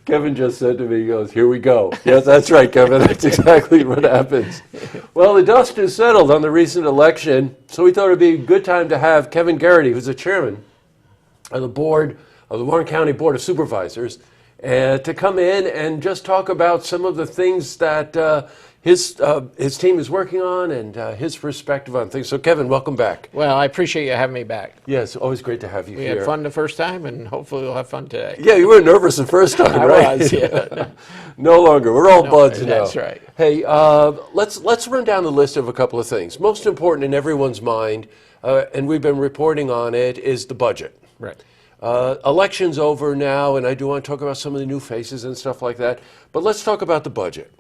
Kevin just said to me, he goes, "Here we go." Yes, that's right, Kevin. That's exactly what happens. Well, the dust is settled on the recent election, so we thought it'd be a good time to have Kevin Geraghty, who's the chairman of the board of the Warren County Board of Supervisors, to come in and just talk about some of the things that his team is working on and his perspective on things. So, Kevin, welcome back. Well, I appreciate you having me back. Yes, always great to have you here. We had fun the first time, and hopefully we'll have fun today. Yeah, you were nervous the first time, right? I was, yeah. No longer. We're all buds now. That's right. Hey, let's run down the list of a couple of things. Most important in everyone's mind, and we've been reporting on it, is the budget. Right. Election's over now, and I do want to talk about some of the new faces and stuff like that. But let's talk about the budget.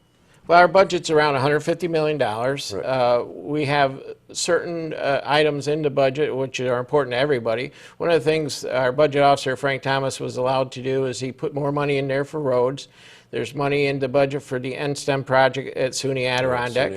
Well, our budget's around $150 million. Right. We have certain items in the budget which are important to everybody. One of the things our budget officer, Frank Thomas, was allowed to do is he put more money in there for roads. There's money in the budget for the NSTEM project at SUNY Adirondack.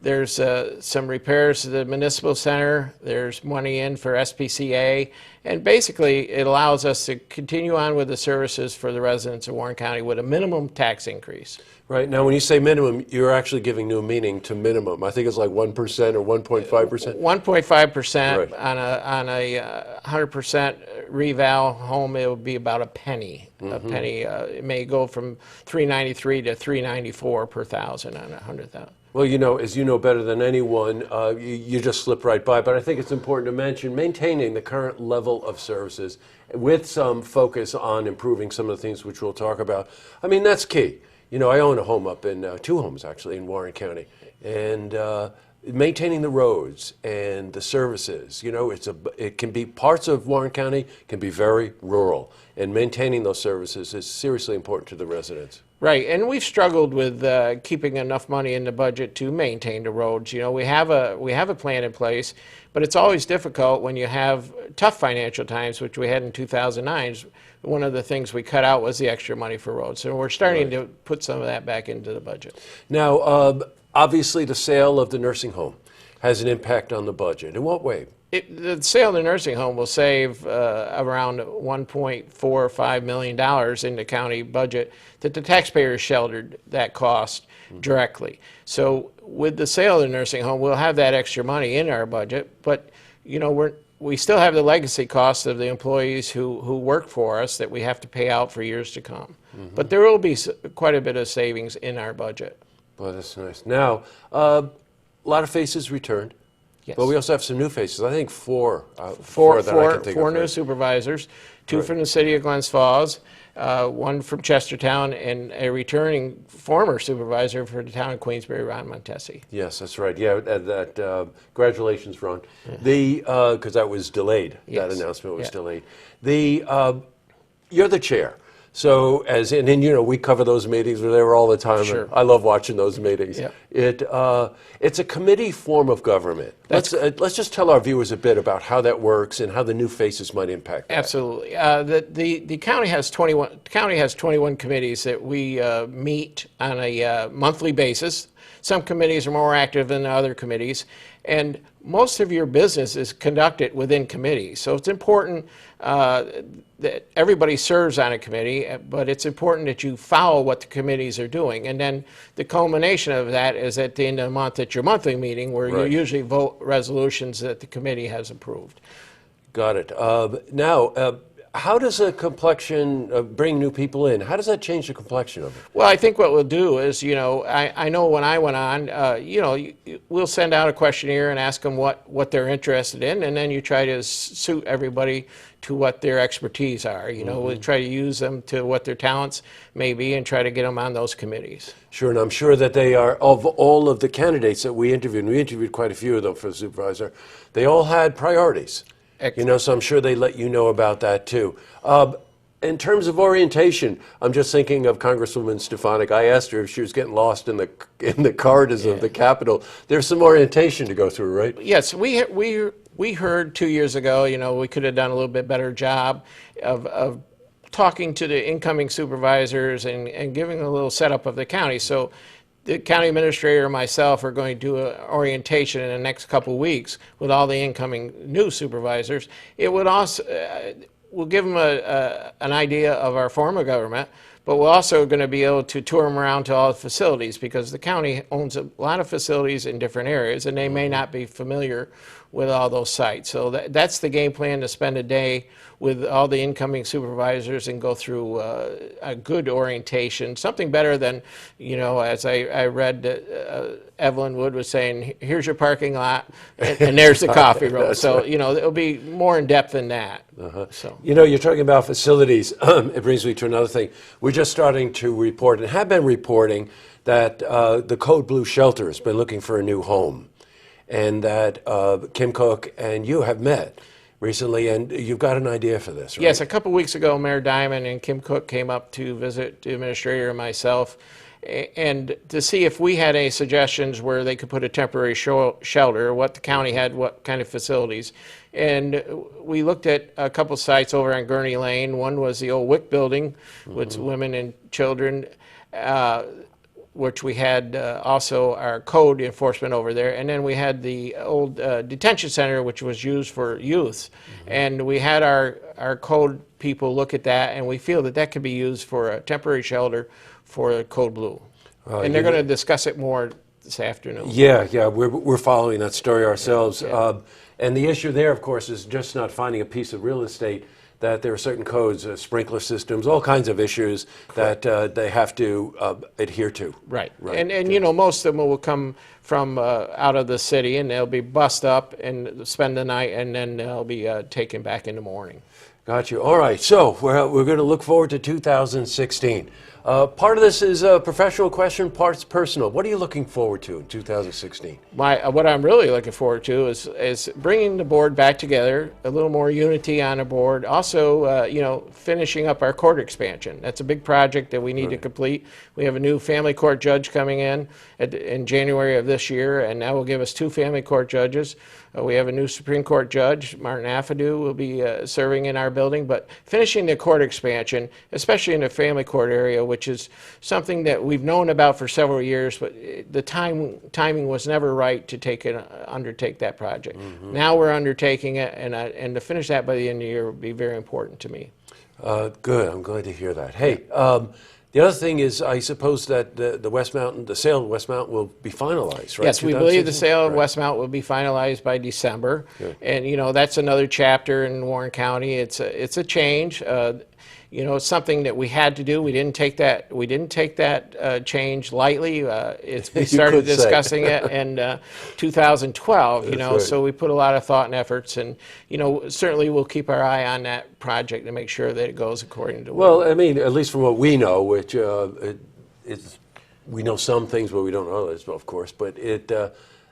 There's some repairs to the municipal center. There's money in for SPCA. And basically, it allows us to continue on with the services for the residents of Warren County with a minimum tax increase. Right. Now, when you say minimum, you're actually giving new meaning to minimum. I think it's like 1% or 1.5%. 1.5% Right. on a 100% reval home, it would be about a penny. A penny. It may go from $3.93 to $3.94 per thousand on 100,000. Well, you know, as you know better than anyone, you just slip right by. But I think it's important to mention maintaining the current level of services with some focus on improving some of the things which we'll talk about. I mean, that's key. You know, I own a home up in, two homes actually, in Warren County. And maintaining the roads and the services, you know, it can be parts of Warren County can be very rural. And maintaining those services is seriously important to the residents. Right, and we've struggled with keeping enough money in the budget to maintain the roads. You know, we have a plan in place, but it's always difficult when you have tough financial times, which we had in 2009. One of the things we cut out was the extra money for roads, so we're starting to put some of that back into the budget. Now, obviously, the sale of the nursing home has an impact on the budget. In what way? The sale of the nursing home will save around $1.45 million in the county budget that the taxpayers sheltered that cost directly. So with the sale of the nursing home, we'll have that extra money in our budget, but you know, we still have the legacy costs of the employees who work for us that we have to pay out for years to come. But there will be quite a bit of savings in our budget. Well, that's nice. Now, a lot of faces returned. Yes. But we also have some new faces. I think four that I can think four of. New supervisors, two from the city of Glens Falls, one from Chestertown, and a returning former supervisor for the town of Queensbury, Ron Montesi. Yes, that's right. Yeah, congratulations, Ron. Because that was delayed. Yes. That announcement was delayed. You're the chair. So, and you know, we cover those meetings. We're there all the time. Sure. I love watching those meetings. Yep. It's a committee form of government. Let's just tell our viewers a bit about how that works and how the new faces might impact that. Absolutely. The county has 21 committees that we meet on a monthly basis. Some committees are more active than other committees, and most of your business is conducted within committees. So it's important that everybody serves on a committee, but it's important that you follow what the committees are doing. And then the culmination of that is at the end of the month at your monthly meeting, where you usually vote resolutions that the committee has approved. Got it. Now, how does a complexion bring new people in? How does that change the complexion of it? Well, I think what we'll do is, you know, I know when I went on, you know, we'll send out a questionnaire and ask them what they're interested in, and then you try to suit everybody to what their expertise are. You know, we'll try to use them to what their talents may be and try to get them on those committees. Sure, and I'm sure that they are, of all of the candidates that we interviewed quite a few of them for the supervisor, they all had priorities. You know, so I'm sure they let you know about that too. In terms of orientation, I'm just thinking of Congresswoman Stefanik. I asked her if she was getting lost in the corridors of the Capitol. There's some orientation to go through, right? Yes, we heard 2 years ago, you know, we could have done a little bit better job of talking to the incoming supervisors and giving a little setup of the county. So the county administrator and myself are going to do an orientation in the next couple of weeks with all the incoming new supervisors. It would also will give them an idea of our form of government, but we're also going to be able to tour them around to all the facilities, because the county owns a lot of facilities in different areas, and they may not be familiar with all those sites. So that's the game plan, to spend a day with all the incoming supervisors and go through a good orientation, something better than, as I read, Evelyn Wood was saying, here's your parking lot, and there's the coffee room. So, right. it'll be more in depth than that. So. You're talking about facilities. It brings me to another thing. We're just starting to report, and have been reporting, that the Code Blue shelter has been looking for a new home, and that Kim Cook and you have met recently, and you've got an idea for this, right? Yes, a couple weeks ago, Mayor Diamond and Kim Cook came up to visit the administrator and myself, and to see if we had any suggestions where they could put a temporary shelter, what the county had, what kind of facilities. And we looked at a couple sites over on Gurney Lane. One was the old WIC building with women and children, which we had also our code enforcement over there. And then we had the old detention center, which was used for youth. And we had our code people look at that, and we feel that that could be used for a temporary shelter for Code Blue. And they're going to discuss it more this afternoon. Yeah, we're following that story ourselves. And the issue there, of course, is just not finding a piece of real estate, that there are certain codes, sprinkler systems, all kinds of issues that they have to adhere to. Right. And most of them will come from out of the city, and they'll be bussed up and spend the night, and then they'll be taken back in the morning. Got you. All right. So we're going to look forward to 2016. Part of this is a professional question, part's personal. What are you looking forward to in 2016? What I'm really looking forward to is bringing the board back together, a little more unity on the board. Also, finishing up our court expansion. That's a big project that we need to complete. We have a new family court judge coming in January of this year, and that will give us 2 family court judges. We have a new Supreme Court judge, Martin Affadou, will be serving in our building. But finishing the court expansion, especially in the family court area, which is something that we've known about for several years, but the timing was never right to undertake that project. Now we're undertaking it, and to finish that by the end of the year would be very important to me. Good. I'm glad to hear that. Hey, the other thing is, I suppose that the sale of West Mountain will be finalized, right? Yes, we believe the sale of West Mountain will be finalized by December. Good. And that's another chapter in Warren County. It's a change. It's something that we had to do. We didn't take that change lightly. We started discussing it in 2012. Right. So we put a lot of thought and efforts, and certainly we'll keep our eye on that project to make sure that it goes according to. Well, I mean, at least from what we know, which we know some things, but we don't know others, of course. But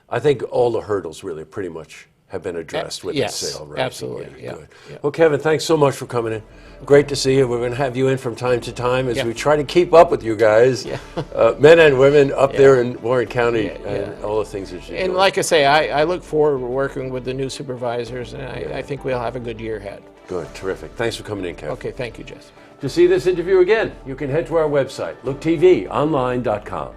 I think all the hurdles really pretty much have been addressed with the sale, right? Absolutely. Yeah. Well, Kevin, thanks so much for coming in. Great to see you. We're going to have you in from time to time as we try to keep up with you guys, men and women up there in Warren County, and all the things that you're doing. And like I say, I look forward to working with the new supervisors, and I think we'll have a good year ahead. Good, terrific. Thanks for coming in, Kevin. Okay, thank you, Jess. To see this interview again, you can head to our website, looktvonline.com.